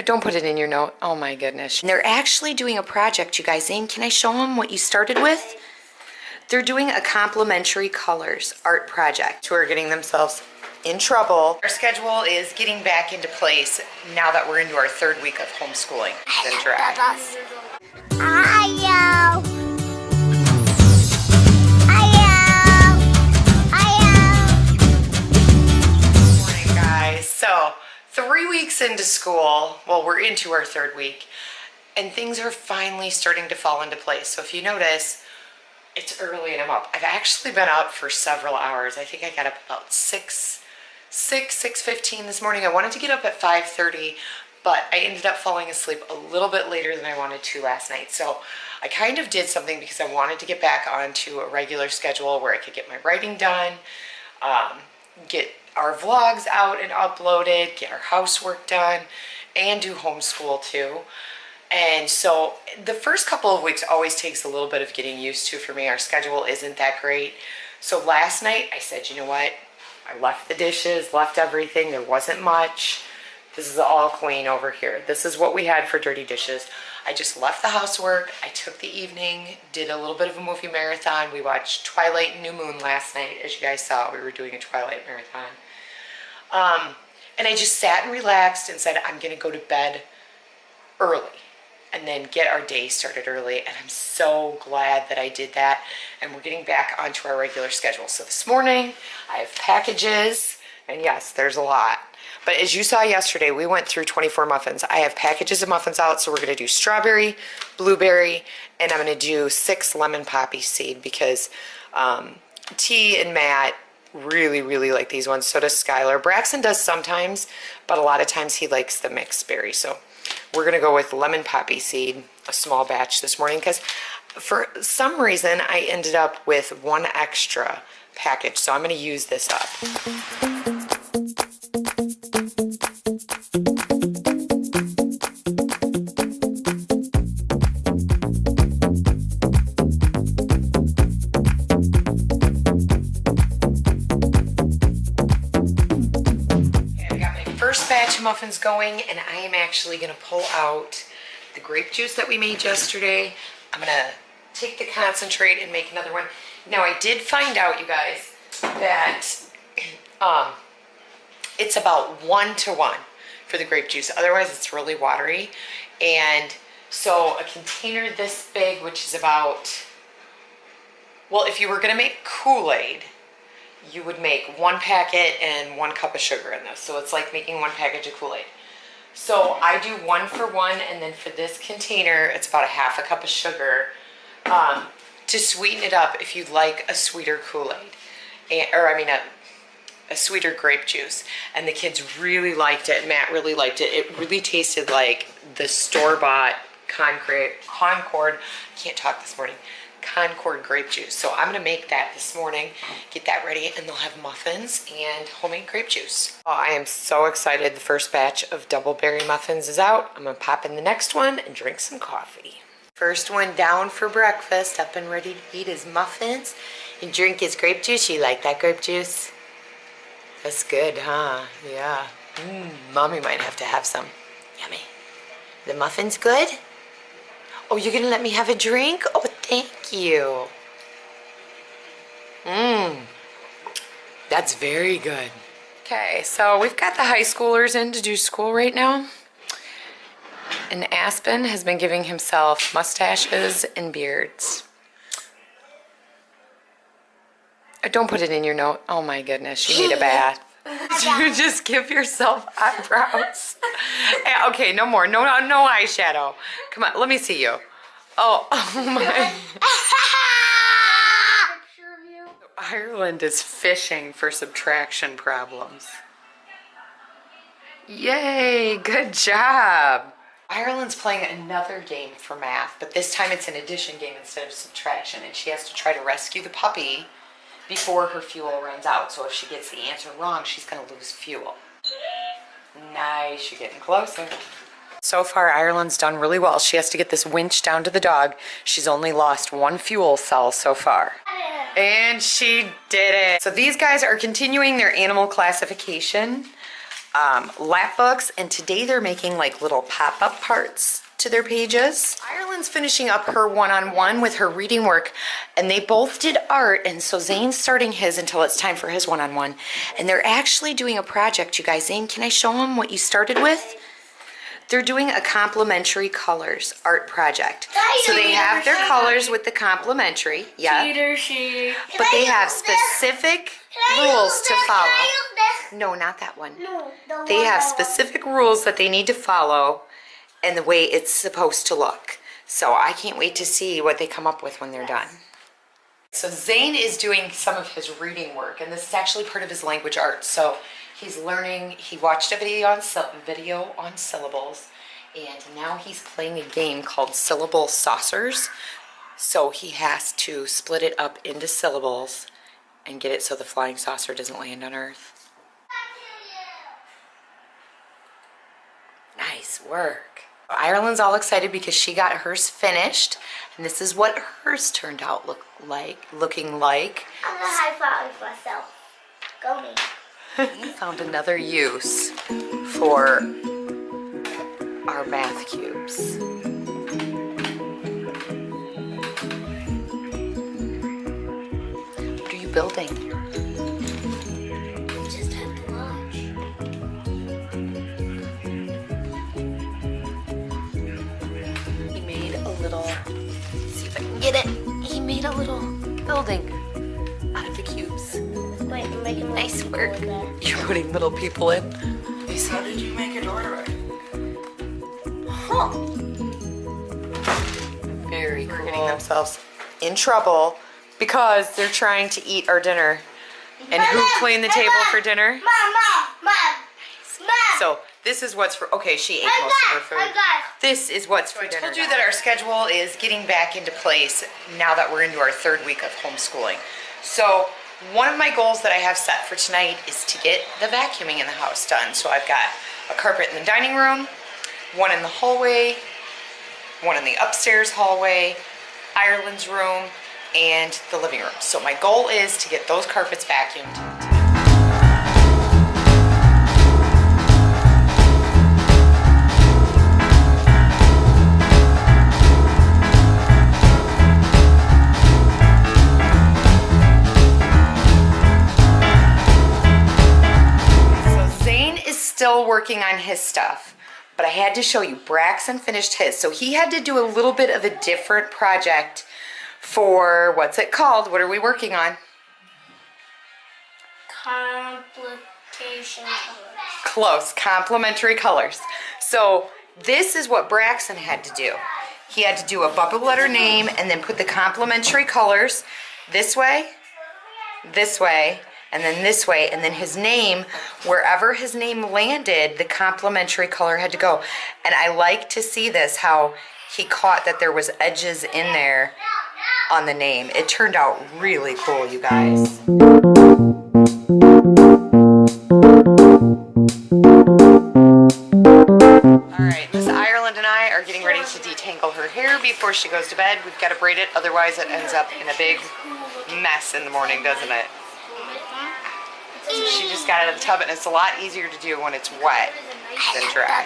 Don't put it in your note. Oh my goodness. And they're actually doing a project, you guys. Zane, can I show them what you started with? They're doing a complimentary colors art project. Who are getting themselves in trouble. Our schedule is getting back into place now that we're into our 3rd week of homeschooling. Morning, guys. So 3 weeks into school, well, we're into our 3rd week, and things are finally starting to fall into place. So if you notice, it's early and I'm up. I've actually been up for several hours. I think I got up about 6:15 this morning. I wanted to get up at 5:30, but I ended up falling asleep a little bit later than I wanted to last night. So I kind of did something because I wanted to get back onto a regular schedule where I could get my writing done, get our vlogs out and uploaded, get our housework done, and do homeschool too. And so the first couple of weeks always takes a little bit of getting used to for me. Our schedule isn't that great. So last night I said, you know what? I left the dishes, left everything. There wasn't much. This is all clean over here. This is what we had for dirty dishes. I just left the housework. I took the evening, did a little bit of a movie marathon. We watched Twilight and New Moon last night. As you guys saw, we were doing a Twilight marathon. And I just sat and relaxed and said, I'm going to go to bed early and then get our day started early. And I'm so glad that I did that. And we're getting back onto our regular schedule. So this morning I have packages, and yes, there's a lot. But as you saw yesterday, we went through 24 muffins. I have packages of muffins out. So we're going to do strawberry, blueberry, and I'm going to do 6 lemon poppy seed because T and Matt really like these ones. So does Skylur. Braxen does sometimes, but a lot of times he likes the mixed berry. So we're going to go with lemon poppy seed, a small batch this morning, because for some reason I ended up with 1 extra package. So I'm going to use this up. First batch of muffins going, and I am actually going to pull out the grape juice that we made yesterday. I'm going to take the concentrate and make another one. Now I did find out, you guys, that it's about 1:1 for the grape juice. Otherwise it's really watery. And so a container this big, which is about, well, if you were going to make Kool-Aid, you would make 1 packet and 1 cup of sugar in this. So it's like making 1 package of Kool-Aid. So I do 1 for 1, and then for this container, it's about 1/2 cup of sugar to sweeten it up if you'd like a sweeter Kool-Aid. A sweeter grape juice. And the kids really liked it. Matt really liked it. It really tasted like the store-bought Concord, can't talk this morning, Concord grape juice. So I'm going to make that this morning, get that ready, and they'll have muffins and homemade grape juice. Oh, I am so excited. The first batch of double berry muffins is out. I'm going to pop in the next one and drink some coffee. First one down for breakfast, up and ready to eat his muffins and drink his grape juice. You like that grape juice? That's good, huh? Yeah. Mommy might have to have some. Yummy. The muffin's good? Oh, you're going to let me have a drink? Oh, thank you. That's very good. Okay, so we've got the high schoolers in to do school right now. And Aspen has been giving himself mustaches and beards. Don't put it in your note. Oh my goodness, you need a bath. Just give yourself eyebrows. Okay, no more. No eyeshadow. Come on, let me see you. Oh my. Ireland is fishing for subtraction problems. Yay, good job. Ireland's playing another game for math, but this time it's an addition game instead of subtraction, and she has to try to rescue the puppy before her fuel runs out. So if she gets the answer wrong, she's going to lose fuel. Nice, you're getting closer. So far, Ireland's done really well. She has to get this winch down to the dog. She's only lost 1 fuel cell so far. And she did it. So these guys are continuing their animal classification. lap books, and today they're making like little pop-up parts to their pages. Ireland's finishing up her one-on-one with her reading work, and they both did art, and so Zane's starting his until it's time for his one-on-one. And they're actually doing a project, you guys. Zane, can I show them what you started with? They're doing a complementary colors art project. So they have their colors with the complementary, yeah. But they have specific rules to follow. No, not that one. They have specific rules that they need to follow and the way it's supposed to look. So I can't wait to see what they come up with when they're done. So Zane is doing some of his reading work, and this is actually part of his language arts. So he's learning, he watched a video on syllables, and now he's playing a game called Syllable Saucers. So he has to split it up into syllables and get it so the flying saucer doesn't land on Earth. Nice work. Ireland's all excited because she got hers finished, and this is what hers turned out looking like. I'm gonna high five myself. Go me. We found another use for our math cubes. What are you building? Just have to watch. He made a little, let's see if I can get it. He made a little building out of the cubes. Wait, I'm making Nice work. You're putting little people in. How did you make it order? Huh. Very cool. Getting themselves in trouble because they're trying to eat our dinner. And who cleaned the table for dinner? Mom. So this is what's for, okay, she ate most of her food. This is what's for dinner. I told you that our schedule is getting back into place now that we're into our third week of homeschooling. So one of my goals that I have set for tonight is to get the vacuuming in the house done. So I've got a carpet in the dining room, one in the hallway, one in the upstairs hallway, Ireland's room, and the living room. So my goal is to get those carpets vacuumed. So Zane is still working on his stuff. But I had to show you, Braxen finished his. So he had to do a little bit of a different project for, what's it called? What are we working on? Complication colors. Close, complementary colors. So this is what Braxen had to do. He had to do a bubble letter name and then put the complementary colors this way, and then this way, and then his name, wherever his name landed, the complementary color had to go. And I like to see this, how he caught that there was edges in there on the name. It turned out really cool, you guys. Alright, Miss Ireland and I are getting ready to detangle her hair before she goes to bed. We've got to braid it, otherwise it ends up in a big mess in the morning, doesn't it? She just got out of the tub, and it's a lot easier to do when it's wet than dry.